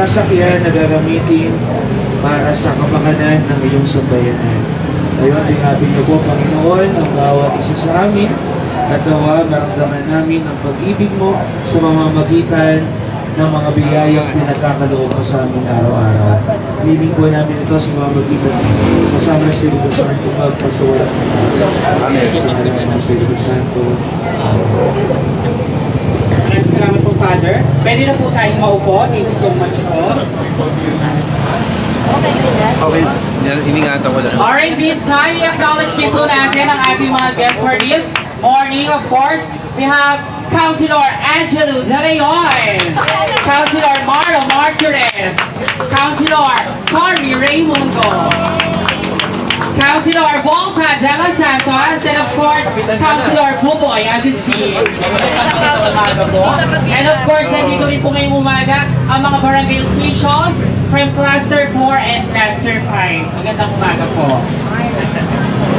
sasakyan na gagamitin para sa kapakanan ng iyong sambayanan. Ngayon, tingabin niyo po, Panginoon, ang bawat isa sa amin at nawa maramdaman namin ang pag-ibig mo sa mamamagitan ng mga biyayang pinagkakaloob mo sa amin araw-araw. Hiling po namin ito sa mamamagitan kasama ng Espiritu Santo magpasawala ng Amen. Sa halaman ng Espiritu Santo. Maraming salamat po, Father. Pwede na po tayong maupo. Thank you so much po. Okay, iningatan ko lang. Alright, this time, i-acknowledge din po natin ang ating mga guests for this morning. Of course, we have Councilor Angelo De Leon, Councilor Maro Martires, Councilor Cory Raimundo, Councilor Volta De Los Santos, and of course, Councilor Buboy Agustin. And of course, nandito rin po ngayong umaga ang mga barangay officials from Cluster 4 and Cluster 5. Magandang umaga po.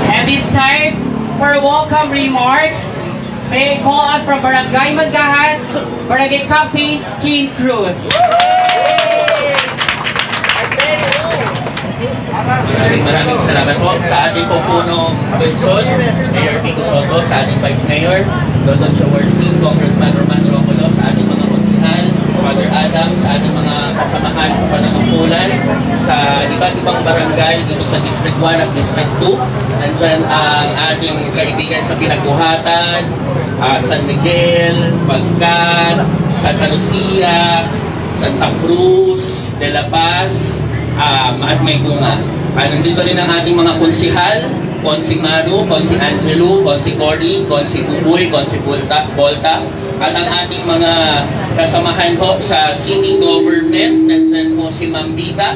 And this time, for welcome remarks, may call out from Barangay Manggahan, Barangay Captain King Cruz. Maraming salamat po sa ating punong Benson, Mayor Pico Soto, sa ating Vice Mayor, Dodon Shawarski, Congressman Romano Romulo, sa ating mga konsihal, Father Adam, sa ating mga kasamahan sa pananungkulan, sa iba't ibang barangay dito sa District 1 at District 2. Nandyan ang ating kaibigan sa Pinagbuhatan, San Miguel, Pagkat, Santa Lucia, Santa Cruz, De La Paz, at may bunga. Nandito rin ang ating mga konsihal, Konsi Maru, Konsi Angelo, Konsi Cory, Konsi Buboy, Konsi Volta, at ang ating mga kasamahan ho sa city government. Nandyan po si Ma'am Dita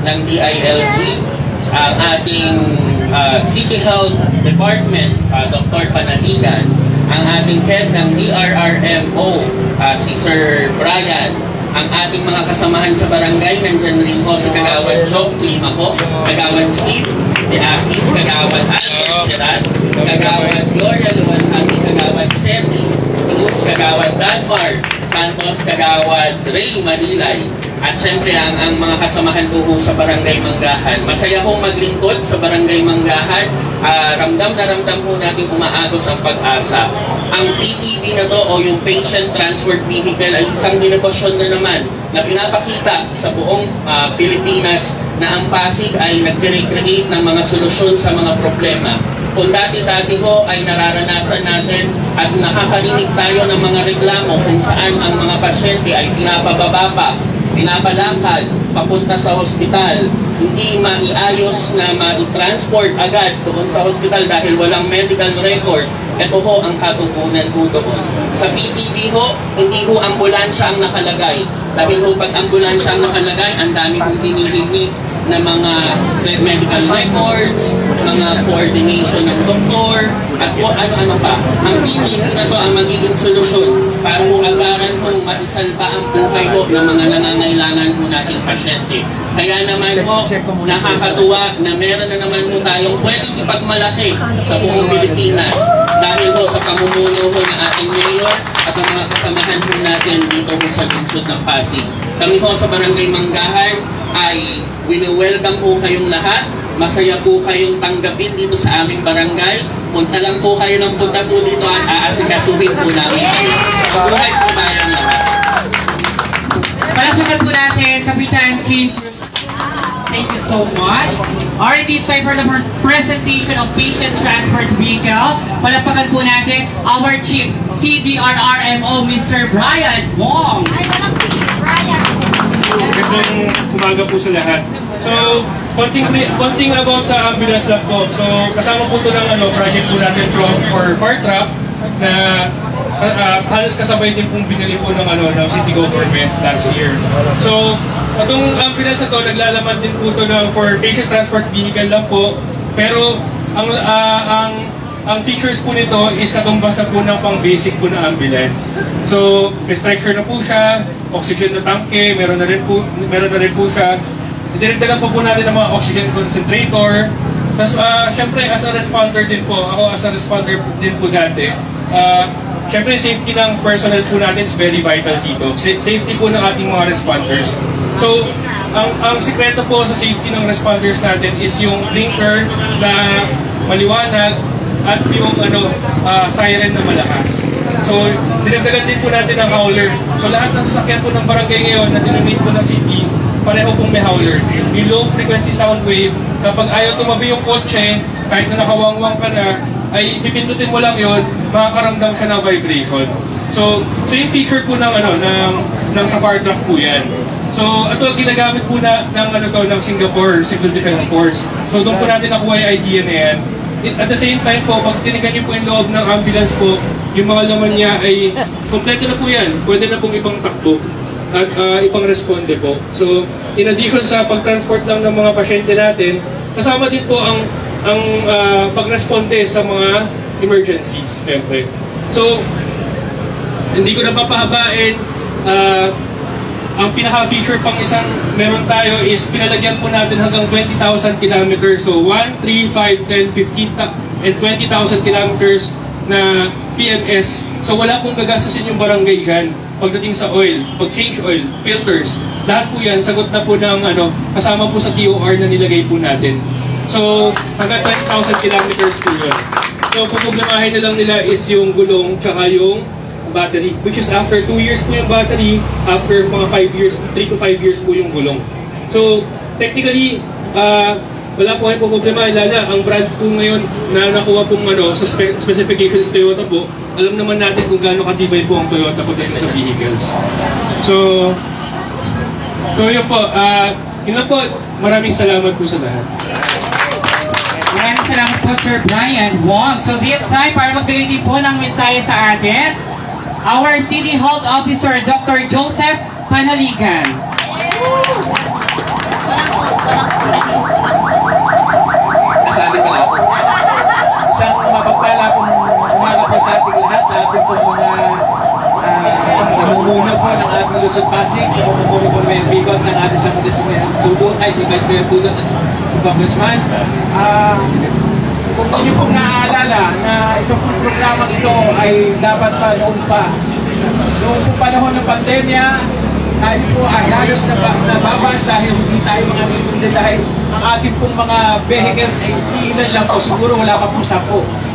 ng DILG, ang ating City Health Department, Dr. Pananigan, ang ating head ng DRRMO, si Sir Brian, ang ating mga kasamahan sa barangay. Nandyan rin po si Kagawad Joe Klima ho, Kagawad Steve De Asis, Kagawad Alvin Sirat, Kagawad Gloria Luwalhati, Kagawad Seti Cruz, Kagawad Danmar Santos, Kagawad Ray Manilay, at syempre ang mga kasamahan ko sa Barangay Manggahan. Masaya hong maglingkod sa Barangay Manggahan. Ramdam na ramdam po natin umaagos ang pag-asa. Ang PTV na to o yung Patient Transport Vehicle ay isang dinokasyon na naman na pinapakita sa buong Pilipinas na ang Pasig ay nag-recreate ng mga solusyon sa mga problema. Kung dati-dati ho ay nararanasan natin at nakakarinig tayo ng mga reklamo kung saan ang mga pasyente ay pinapababa pa, pinapalakad papunta sa hospital, hindi maiayos na ma-transport agad doon sa hospital dahil walang medical record. Ito ho ang katugunan po doon. Sa PTV ho, hindi ho ambulansya ang nakalagay. Dahil ho pag ambulansya ang nakalagay, ang dami hong dinihingi na mga medical records, mga coordination ng doktor, at kung ano-ano pa. Ang PTV na to ang magiging solusyon para ho agaran kung maisalba ang buhay ho ng mga nangangailangan po nating pasyente. Kaya naman ho, nakakatuwa na meron na naman po tayong pwedeng ipagmalaki sa buong Pilipinas dahil ho sa pamumuno ho ng ating mayor at ang mga kasamahan po natin dito ho sa lungsod ng Pasig. Kami ho sa Barangay Manggahan ay wini-welcome po kayong lahat. Masaya po kayong tanggapin dito sa aming barangay. Punta lang po kayo ng punta po dito at aasikasuhin po namin kayo. Buhay po tayong lahat. Palakpakan po natin, Kapitan King Cruz. Thank you so much. Alright, this time for the presentation of Patient Transport Vehicle. Palakpakan po natin our Chief CDRRMO, Mr. Brian Wong. Magandang umaga po sa lahat. So, konting about sa ambulance lab po. So, kasama po ito ng project po natin for fire truck na halos kasabay din pong binili po ng city government last year. So, itong ambulance na ito, naglalaman din po ito for patient transport vehicle lang po. Pero, ang features po nito is katumbas na po ng pang-basic po na ambulance. So, restriction na po siya, oxygen na tanke, meron na rin po siya. Dinagdagan po natin ng mga oxygen concentrator. Tapos, syempre, as a responder din po, ako as a responder din po dati, syempre safety ng personnel po natin is very vital dito. Safety po ng ating mga responders. So, ang sikreto po sa safety ng responders natin is yung blinker na maliwanag at yung siren na malakas. So, dinagdagan din po natin ang howler. So, lahat ng sasakyan po ng barangay ngayon na dinonate po ng city, pareho pong may howler. Yung low frequency sound wave, kapag ayaw tumabi yung kotse, kahit na nakawangwang ka na, ay pipindutin mo lang yun, makakaramdam siya ng vibration. So, same feature po ng sa fire truck po yan. So, ito ginagamit po ng Singapore Civil Defense Force. So, doon po natin nakuha yung idea na yan. At the same time po, pag tinigan niyo po yung loob ng ambulance po, yung mga laman niya ay kompleto na po yan. Pwede na pong ibang takbo at ibang responde po. So, in addition sa pag-transport lang ng mga pasyente natin, kasama din po ang pag-responde sa mga emergencies, syempre. So, hindi ko na papahabain. Ang pinaka-feature pang isang meron tayo is pinalagyan po natin hanggang 20,000 kilometers. So 1, 3, 5, 10, 15, and 20,000 kilometers na PMS. So wala pong gagastusin yung barangay dyan pagdating sa oil, pag-change oil, filters. Lahat po yan, sagot na po ng kasama po sa TOR na nilagay po natin. So hanggang 20,000 kilometers po yun. So puproblemahin na lang nila is yung gulong tsaka yung battery, which is after 2 years po yung battery, after mga 5 years, 3 to 5 years po yung gulong. So, technically, wala po kayong problema. Lala, ang brand po ngayon na nakuha pong sa specifications Toyota po, alam naman natin kung gaano katibay po ang Toyota po dahil sa vehicles. So yun po, yun lang po. Maraming salamat po sa lahat. Maraming salamat po, Sir Brian Wong. So this time, para magbigay din po ng mensahe sa atin, our City Health Officer, Dr. Joseph Panaligan. Kasali pala ako. Isang mapagpala pong umaga po sa ating lahat, sa ating pong mga namumuno po ng ating Luzon Pasig, sa namumuno po ng Mayor Bigot ng ating sa Tudot, ay si Vice Mayor Tudot at si Congressman. Kung hindi pong naaalala na itong programang ito ay dapat pa noong panahon ng pandemya, tayo po ay halos nababas dahil hindi tayo mga responde dahil ang ating pong mga vehicles ay iilan lang po, siguro wala pa pong 10.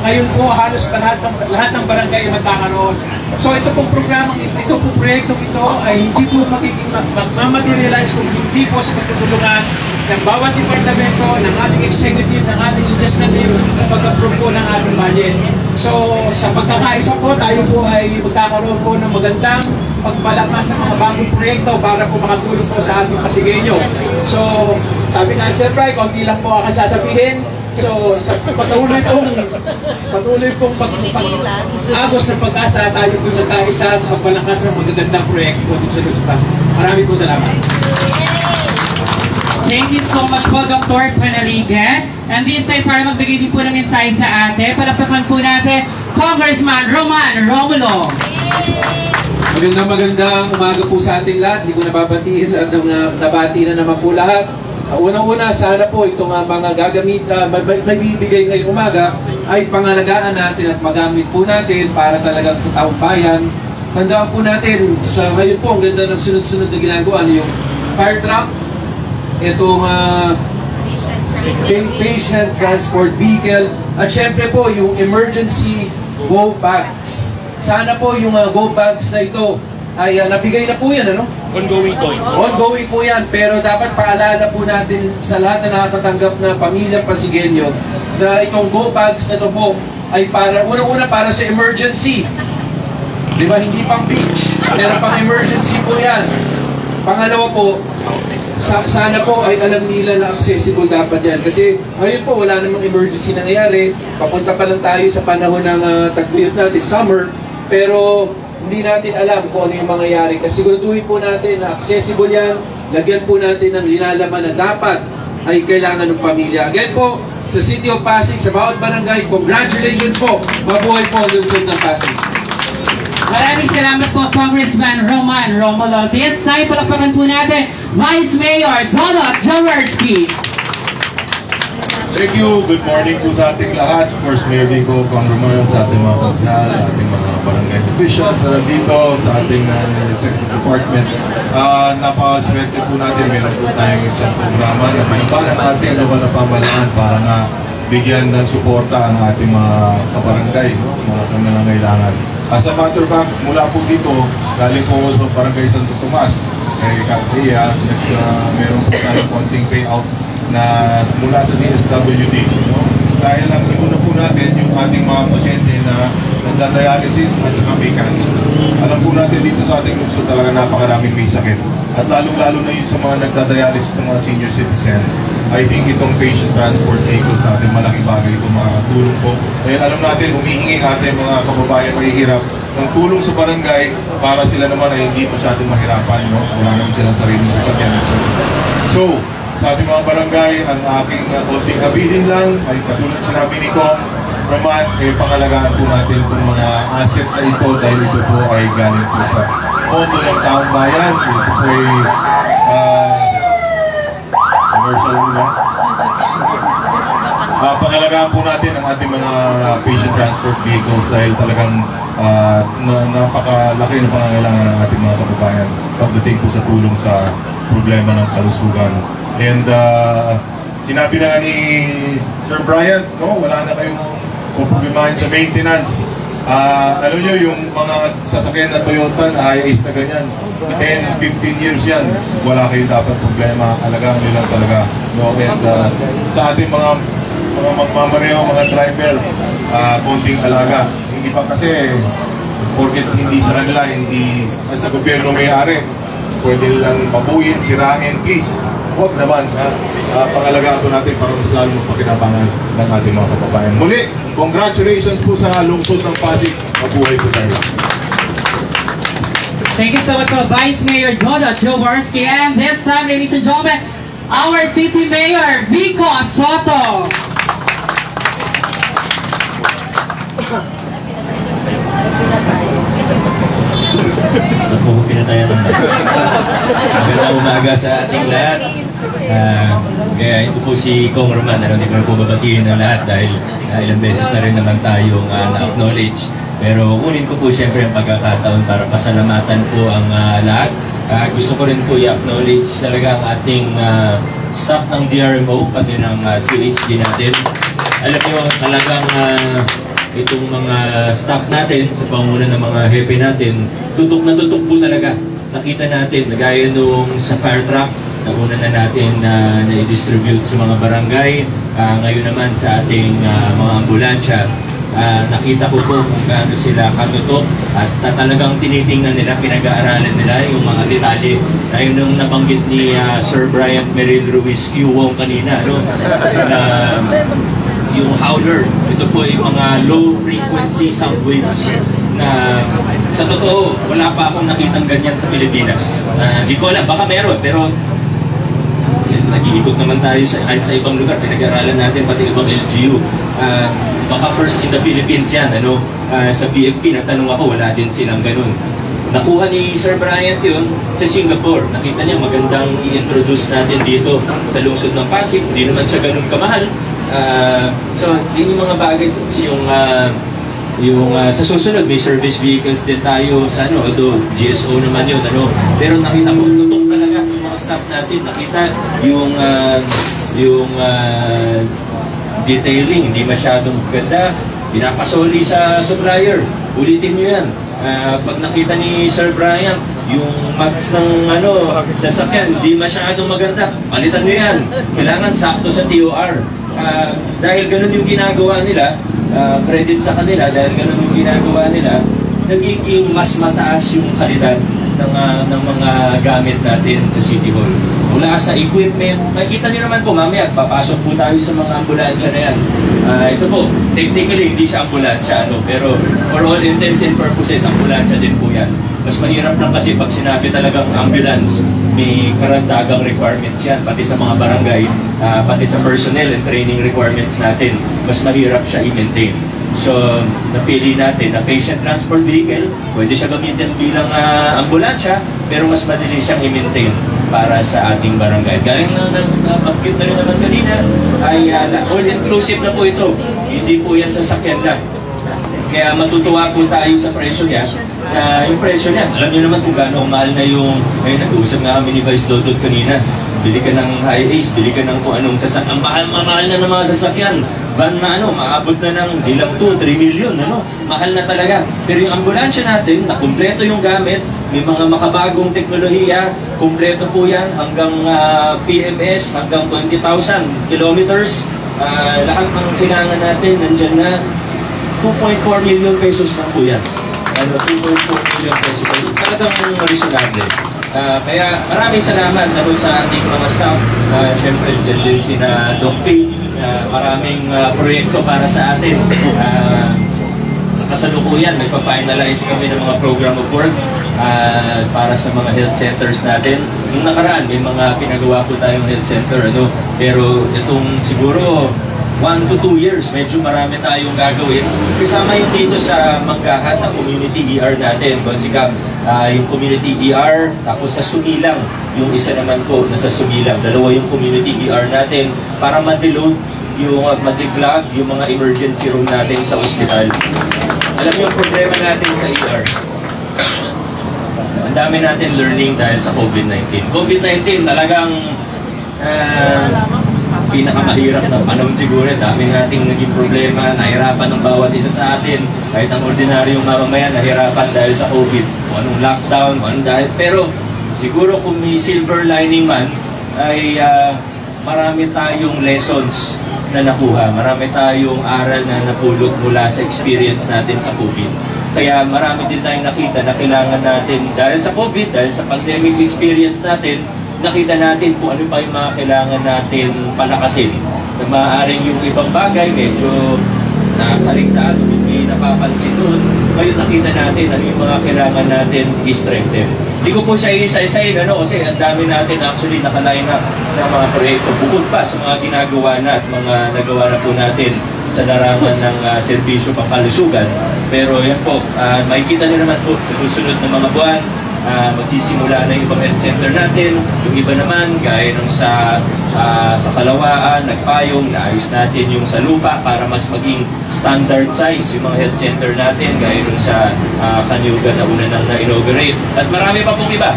Ngayon po halos lahat ng barangay ay magkakaroon. So ito pong programang ito pong proyektong ito ay hindi po magiging magmamaterialize kung hindi po sa pagtutulungan ng bawat departamento, ng ating executive, ng ating legislative sa pag-approve po ng ating budget. So, sa pagkakaisa po, tayo po ay magkakaroon po ng magandang pagpalakas ng mga bagong proyekto para po makatulong po sa ating Pasigueño. So, sabi nga Sir Bry, konti lang po aking sasabihin. So, sa patuloy pong pag-agos ng pag-asa, tayo po magkaisa sa pagpalakas ng magagandang proyekto dito sa Luzon Pasig. Maraming po salamat. Thank you so much po, Dr. Panaligan. And this time, para magbigay din po ng mensahe sa atin, palakpakan po natin, Congressman Roman Romulo. Magandang umaga po sa ating lahat. Hindi ko nababatiin at nabati na naman po lahat. Unang-una, sana po itong mga gagamit na magbibigay ngayong umaga ay pangalagaan natin at magamit po natin para talagang sa taong bayan. Tandaan po natin, sa ngayon po, ang ganda ng sunod-sunod na ginagawa, yung fire truck, itong patient transport vehicle, at syempre po yung emergency go bags. Sana po yung go bags na ito ay nabigay na po yan, Ongoing po. Ongoing po yan, pero dapat paalala po natin sa lahat na nakatatanggap na pamilyang Pasigueño na itong go bags na ito po ay para, unang-una para sa emergency. Di ba? Hindi pang beach, pero pang emergency po yan. Pangalawa po, sana po ay alam nila na accessible dapat yan. Kasi ngayon po wala namang emergency nangyayari. Papunta pa lang tayo sa panahon ng taguyod natin, summer. Pero hindi natin alam kung ano yung mangyayari. Kasi siguraduhin po natin na accessible yan. Lagyan po natin ng linalaman na dapat ay kailangan ng pamilya. Again po, sa City of Pasig, sa bawat barangay, congratulations po. Mabuhay po ang lungsod ng Pasig. Maraming salamat po, Congressman Roman Romulo. This time, palakpakan po natin, Vice Mayor Donald Jaworski. Thank you. Good morning po sa ating lahat. Of course, Mayor Vico, Congressman, sa ating mga konsehal, ating mga barangay officials na nandito, sa ating executive department. Napakaswerte po natin. Meron po tayong isang programa na pinabalan natin ang mga pamalaan para na bigyan ng suporta ang ating mga kabarangay, mga nangangailangan. As a matter of fact, mula po dito, galing po sa Barangay Santo Tomas, Katria, meron po tayong konting payout na mula sa DSWD. No? Dahil ang inuna po natin yung ating mga pasyente na nagda-dialysis at saka may cancer. Alam po natin dito sa ating lungsod talaga napakaraming may sakit. At lalong-lalo na yun sa mga nagda-dialysis ng mga senior citizen. I think itong patient transport vehicles natin, malaking bagay ito makakatulong po. Dahil alam natin, humihingi ating mga kababayan mahihirap ng tulong sa barangay para sila naman ay hindi masyadong mahirapan. No? Wala naman silang sariling sasakyan. So, sa ating mga barangay, ang aking konting habilin lang ay katulad sinabi ni Kong Roman, pangalagaan po natin itong mga asset na ito dahil ito po ay galing po sa pondo ng taong bayan. Ito po ay commercial nila. Pangalagaan po natin ang ating mga patient transport vehicles dahil talagang napakalaki na pangangailangan ng ating mga kababayan pagdating po sa tulong sa problema ng kalusugan. And sinabi na nga ni Sir Brian, no, wala na kayong problemahin sa maintenance. Alam nyo, yung mga sasakyan na Toyota na high-ace na ganyan, 10, 15 years yan, wala kayo dapat problema. Alagaan nyo lang talaga. No? And sa ating mga magmamaneho, mga driver, konting alaga. Hindi pa kasi, porket hindi sa kanila, hindi sa gobyerno may-ari, pwede lang mabuhin, sirain, please. Huwag naman, pangalagaan po natin para mas lalo magpakinabangan ng ating mga kababayan. Muli, congratulations po sa lungsod ng Pasig. Mabuhay po tayo. Thank you so much po, Vice Mayor Jodo Jaworski. And this time, ladies and gentlemen, our City Mayor, Vico Soto. Ako, pinatayan ng magandang umaga sa ating lahat. Kaya ito po si Kong Roman, hindi ko na po babatiin ng lahat dahil ilang beses na rin naman tayong na-acknowledge. Pero kunin ko po siyempre ang pagkakataon para pasalamatan po ang lahat. Gusto ko rin po i-acknowledge talaga ang ating staff ng DRMO, pati ng CHD natin. Alam niyo talagang itong mga staff natin sa pangunan ng mga hepe natin, tutok na tutok po talaga. Nakita natin, gaya nung sa fire truck, nauna na natin na-distribute sa mga barangay. Ngayon naman sa ating mga ambulansya, nakita ko po kung gaano sila katutok at talagang tinitingnan nila, pinag-aaralan nila yung mga detalye. Ayun nung nabanggit ni Sir Brian Meril Ruiz Q1 kanina, no? Yung howler, ito po yung mga low frequency sound waves na sa totoo, wala pa akong nakitang ganyan sa Pilipinas. Hindi ko alam, baka meron, pero nag-iikot naman tayo sa ibang lugar, pinag-aralan natin pati ibang LGU. Baka first in the Philippines yan, ano? Sa BFP, natanong ako, wala din silang ganun. Nakuha ni Sir Bryant yun sa Singapore. Nakita niya magandang i-introduce natin dito sa lungsod ng Pasig. Hindi naman siya ganun kamahal. So, yun yung mga bagay. Yung sa susunod, may service vehicles din tayo sa ano, although GSO naman yun, ano. Pero nakita ko, tutok talaga yung mga staff natin. Nakita yung detailing, hindi masyadong ganda. Pinapasoli sa supplier. Ulitin nyo yan. Pag nakita ni Sir Brian, yung mags ng sasakyan, hindi masyadong maganda. Palitan nyo yan. Kailangan sakto sa TOR. Dahil ganun yung ginagawa nila, credit sa kanila, dahil ganun yung ginagawa nila, nagiging mas mataas yung kalidad ng mga gamit natin sa City Hall. Mula sa equipment, makikita nyo naman po mamaya, papasok po tayo sa mga ambulansya na yan. Ito po, technically hindi siya ambulansya, pero for all intents and purposes, ambulansya din po yan. Mas mahirap lang kasi pag sinabi talagang ambulance, may karagdagang requirements yan, pati sa mga barangay, pati sa personnel and training requirements natin, mas mahirap siya i-maintain. So, napili natin na patient transport vehicle, pwede siya gamitin bilang ambulansya, pero mas madali siyang i-maintain. para sa ating barangay. Gaya na banggit na rin naman kanina, ay all-inclusive na po ito. Hindi po yan sasakyan lang. Kaya matutuwa po tayo sa presyo niya. Yung presyo niya, alam niyo naman kung gaano mahal na yung, nag-uusap nga kami ni Vice Dodot kanina, bili ka ng high-ace, bili ka ng kung anong sasakyan. Ang mahal na ng mga sasakyan. Van na maabot na ng di lang 2, 3 million, mahal na talaga. Pero yung ambulansya natin, na kumpleto yung gamit, may mga makabagong teknolohiya, kumpleto po yan hanggang PMS, hanggang 20,000 kilometers. Lahat ng kailangan natin, nandyan na. 2.4 million pesos lang po yan. 2.4 million pesos. Talagang reasonable. Kaya maraming salamat sa ating mga staff. Siyempre, dyan si na Doc P. Maraming proyekto para sa atin. Sa kasalukuyan, nagpa-finalize kami ng mga program of work para sa mga health centers natin. Yung nakaraan, may mga pinagawa po tayong health center. Pero itong siguro 1 to 2 years, medyo marami tayong gagawin. Kasama yung dito sa Manggahan na community ER natin, Consigab, yung community ER, tapos sa Sumilang, yung isa naman po nasa Sumilang. Dalawa yung community ER natin para ma-deload yung ma-declog yung mga emergency room natin sa ospital. Alam niyo yung problema natin sa ER. Ang dami natin learning dahil sa COVID-19. COVID-19 talagang pinakamahirap na panahon siguro. Dami nating naging problema, nahirapan ng bawat isa sa atin. Kahit ang ordinaryong mamamayan, nahirapan dahil sa COVID. O anong lockdown, o anong dahil. Pero siguro kung may silver lining man, ay marami tayong lessons na nakuha. Marami tayong aral na napulot mula sa experience natin sa COVID. Kaya marami din tayong nakita na kailangan natin, dahil sa COVID, dahil sa pandemic experience natin, nakita natin kung ano pa yung mga kailangan natin palakasin. Na maaaring yung ibang bagay medyo nakaligtaan o hindi napapansin doon. Ngayon nakita natin ano yung mga kailangan natin i-strengthen. Hindi ko po siya isa-isayin kasi ang dami natin actually nakaline up ng mga proyekto. Bukod pa sa mga ginagawa na at mga nagawa na po natin sa larangan ng serbisyo pangkalusugan. Pero yan po, makikita nyo naman po sa susunod na mga buwan, magsisimula na yung ibang health center natin. Yung iba naman, gaya ng sa Kalawaan, Nagpayong, naayos natin yung sa Lupa para mas maging standard size yung mga health center natin, gaya ng sa Kanyugan na una nang na-inaugurate. At marami pa pong iba.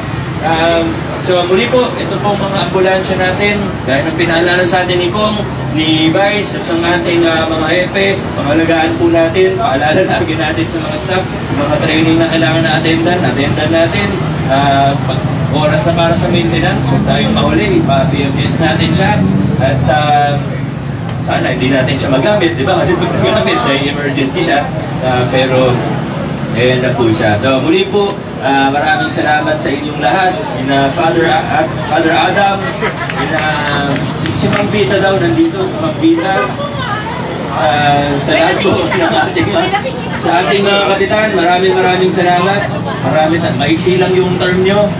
So muli po, ito pong mga ambulansya natin, gaya ng pinaalala sa atin ni Kong, ni Vice, at ng ating mga hepe, pangalagaan po natin, paalala lagi natin sa mga staff, mga training na kailangan na attendan natin, oras na para sa maintenance, huwag tayong mahuli, ipa-PMS natin siya, at sana hindi natin siya magamit, di ba? Kasi pag nagamit, ay emergency siya, pero ayan na po siya. So muli po, maraming salamat sa inyong lahat. Father Adam, si Ma'am Vita daw nandito, Ma'am Vita. Sa lahat po sa ating mga kapitan, maraming salamat. Maiksi lang yung term nyo.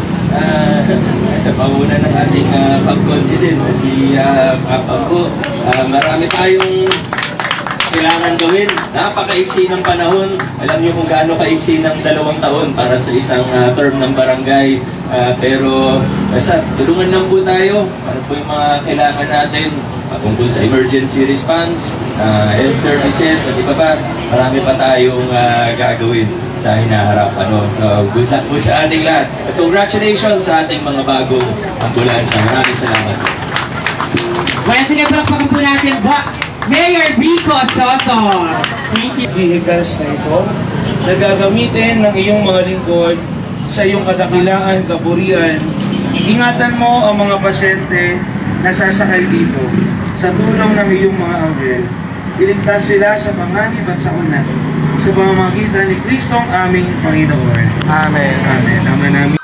Sa pauna ng ating pag-consider si Pagko. Marami tayong kailangan gawin. Napakaiksi ng panahon. Alam niyo kung gaano kaiksi ng 2 taon para sa isang term ng barangay. Pero basta tulungan lang po tayo. Ano po yung mga kailangan natin tungkol sa emergency response, health services, at iba pa. Marami pa tayong gagawin sa hinaharap. So, good luck po sa ating lahat. At congratulations sa ating mga bagong ambulansya. Maraming salamat. Kaya sinipalakpakan po natin Mayor Vico Soto. Thank you. Vehicles na ito na gagamitin ng iyong mga lingkod sa iyong kadakilaan, kaburian. Ingatan mo ang mga pasyente na sasakay dito sa tulong ng iyong mga anghel. Iligtas sila sa panganib at sa unan sa pamamagitan ni Kristong aming Panginoon. Amen. Amen. Amen. Amen.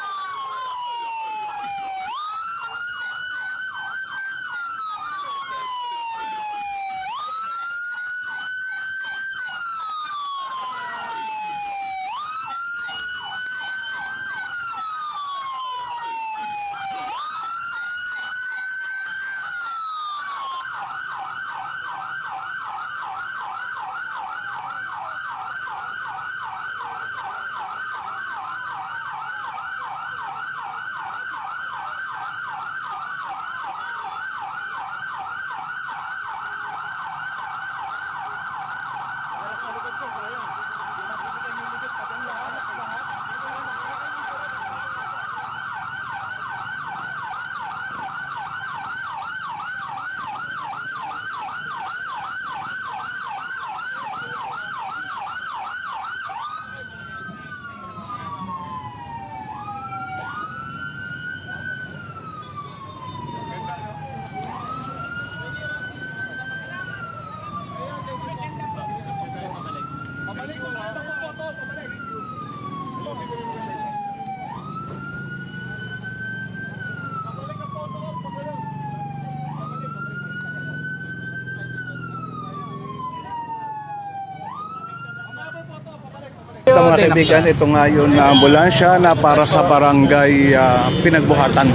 ito mga kaibigan, ito nga yung ambulansya na para sa barangay Pinagbuhatan.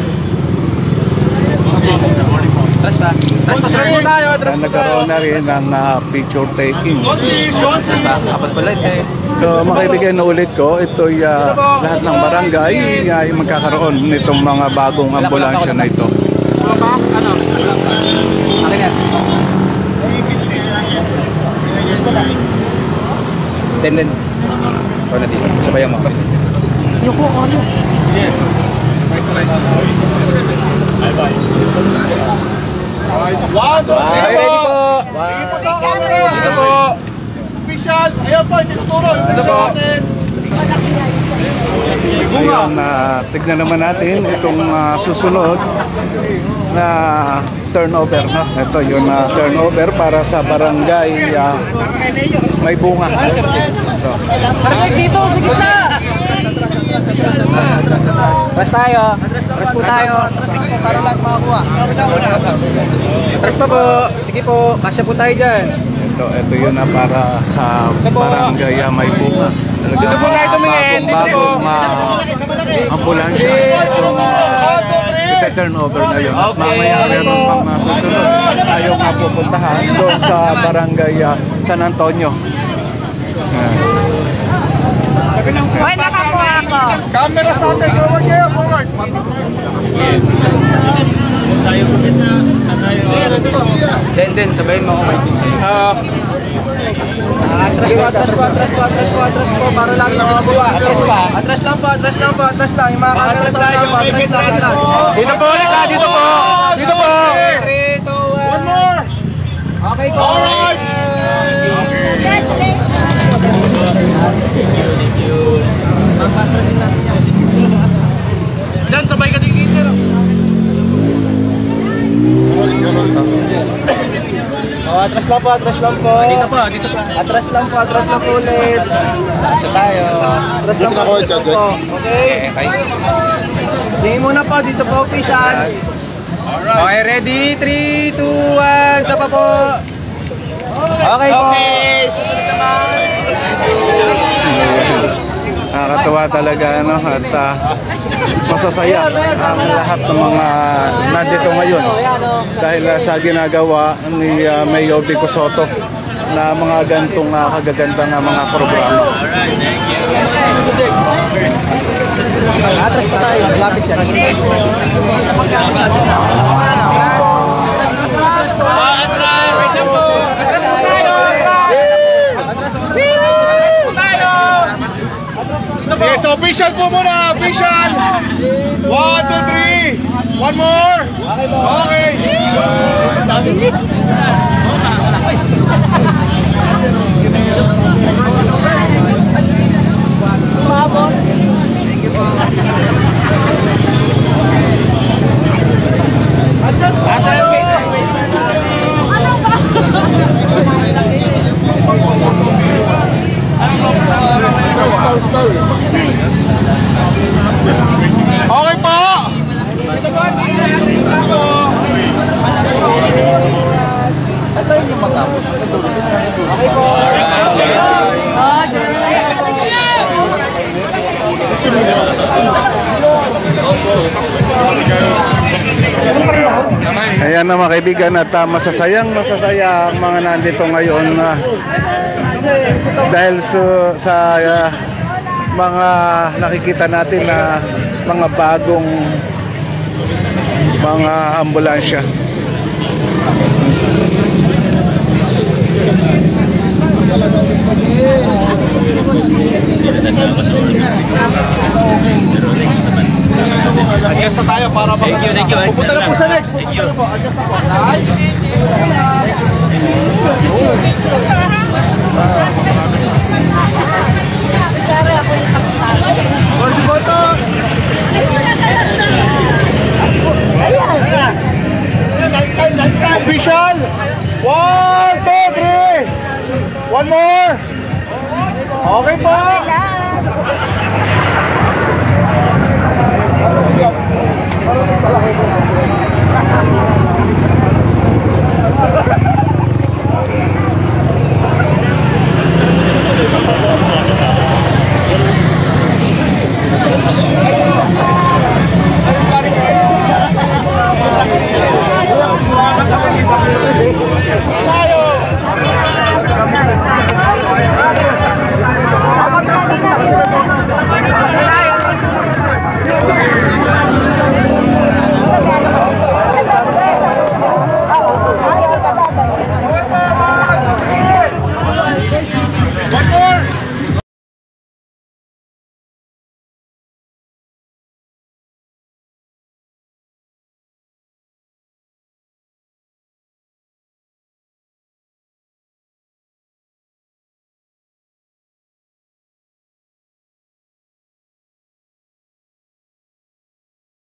Nagkaroon na rin ng picture taking. So mga kaibigan, naulit ko, ito lahat ng barangay ay magkakaroon nitong mga bagong ambulansya na ito. Tenden. Kau nanti supaya mau. Yoko ano? Ready po. Dito po. Official, ayan po, tinuturo. Dito po. Ngayon, tignan naman natin itong susunod na turnover, no? Ito yung turnover para sa barangay May Bunga. Ito. Dito, sige na! Press tayo. Press po tayo. Para lang makakuha. Press pa po. Sige po. Kasya po tayo dyan. Ito yun na para sa barangay May Bunga. Dito po tayo tumingin. Bagong ambulansya. Ita-turnover na yun. At mamaya meron pang susunod. Ayaw nga pupuntahan doon sa barangay San Antonio. Hoy, nakakuha ako! Camera sa atin, forward kayo, forward. Den, sabayin mo ako may Atras po, para lang nakakuha. Atras lang po, yung mga camera sa atin po, atras lang. Dito po ulit ha, dito po. 3, 2, 1. One more. Okay po. Alright. Dan, sabay ka din sir. Atras lang po. Dito po. Atras lang po ulit. Atras tayo. Atras lang po. Okay. Tingin muna po, dito po official. Okay, ready? 3, 2, 1, sapa po. Okay po. Nakakatuwa talaga at masasaya ang lahat ng mga nandito ngayon dahil sa ginagawa ni Mayor Vico Sotto na mga gantong kagagandang mga programa. Atras pa tayo. Lapit siya. Yes, official po muna, official. 1, 2, 3. One more. Okay. Okay po. Okay po. Ayan na mga kaibigan at masasaya ang mga nandito ngayon dahil sa mga nakikita natin na mga bagong mga ambulansya. Adjust na tayo para Thank you. pupunta na po sa next. Pupunta na po. Adjust na po. Official. 1, 2, 3. One more. Okay po.